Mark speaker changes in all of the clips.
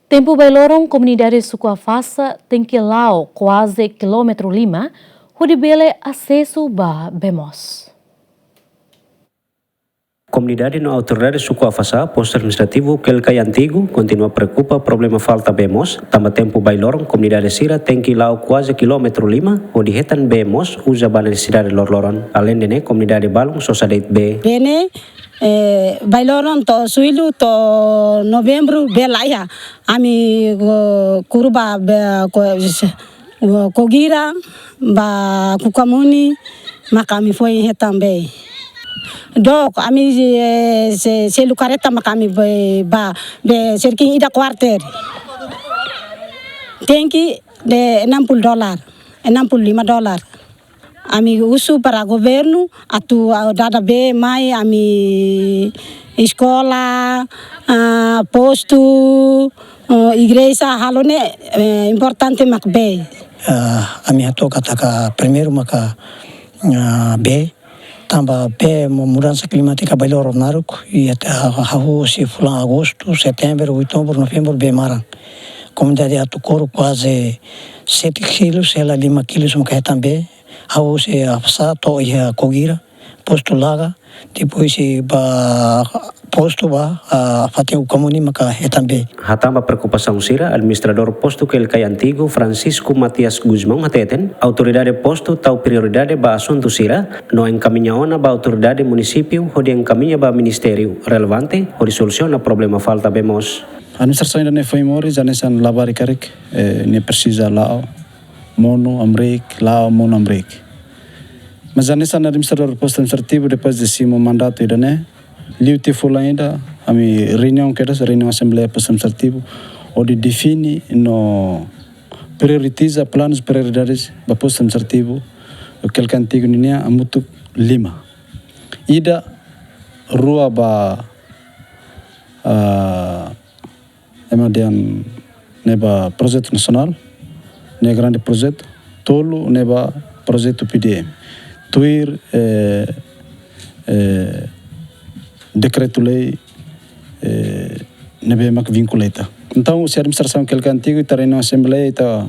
Speaker 1: Tempo bailorong comunidade suku afasta tem que lá quase quilômetro 5, onde bele acesso ba bemos.
Speaker 2: Comunidade no autoridade suku afasa, posto administrativo que el cai antigo, continua preocupa problema falta bemos, tamba tempo bailorong comunidade sira tem que lá quase quilômetro 5, onde retan bemos usa ba necessidade lorloron. Além de ne comunidade balong sociedade B.
Speaker 3: Bene bailorong to suilu to novembro belaya ami kurba kogira ba kukamuni maka ami foi retambe. Dok ami se lucareta makami ba be cerquinho ida quarter tem que de $60 $65 ami usu para governo atu dada be mai ami escola posto igreja halone importante mak be
Speaker 4: ami atoka taka primeiro maka be tamba be mudança climática bailoro naruk e até hahu se fulan agosto, setembro, outubro, novembro be marang. Comunidade atukoro quase 7 quilos, ela 5 quilos maka também. Hahu se afasa to ia kogira, posto laga, depois se ba posto ba fateu comuni maka também.
Speaker 2: Hatamba preocupação sira, administrador posto que el cai antigo Francisco Matias Guzmão hateten, autoridade posto tau prioridade ba assunto sira, no encaminha ona ba autoridade município, onde encaminha ba ministério relevante, onde soluciona problema falta bemos.
Speaker 5: A administração ainda não foi mori, já nessa labari karek, nem precisa lá mono amrek, lá mono amrek. Mas já nessa administrador posto administrativo depois de cima mandato ainda né, liute fula ainda, a minha reunião que era reunião assembleia posto administrativo, onde define no prioritiza planos prioridades do posto administrativo, aquele que antigo ninha a muito lima. Ida rua ba emadian neba projeto nacional, ne grande projeto, tolo neba projeto PDM. Tuir decreto-lei nebe mak vinculeta. Então, se a administração que é antigo está na assembleia está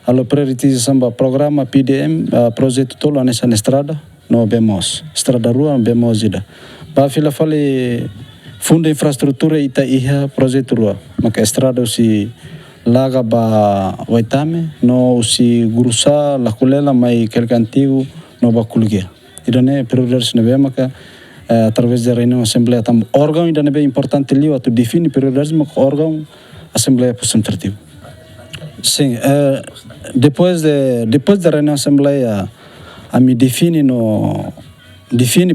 Speaker 5: a priorização do programa PDM, projeto tolo nessa estrada, não bemos estrada rua não bemos ida. Para fila fale fundo de infraestrutura ita iha projeto rua, maka estrada si laga ba waitame, no si gurusa la kulela mai aquele antigo no ba kulgia. Idane prioridades nebe maka através da reunião assembleia tam órgão ainda nebe importante ali tu define prioridades maka órgão assembleia administrativa. Sim, depois da reunião assembleia a me define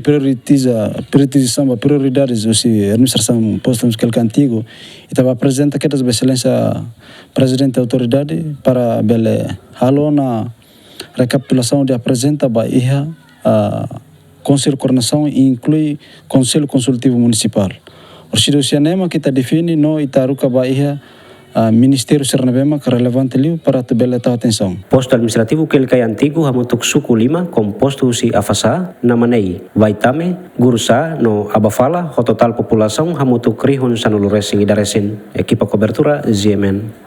Speaker 5: priorização da prioridades a administração posta naquele antigo e estava apresenta que das excelência presidente da autoridade para bele halona recapitulação de apresenta ba iha conselho de coordenação e inclui conselho consultivo municipal. O cirurgianema que está define no itaruka ba iha Ministério Sernabema que relevante ali para te beletar atenção.
Speaker 2: Posto administrativo que ele cai antigo hamutuk suku 5 com posto si afasa na manei Waitame Gurusa no abafala o total população hamutuk rihun sanulu resing idaresin equipa cobertura ZMN.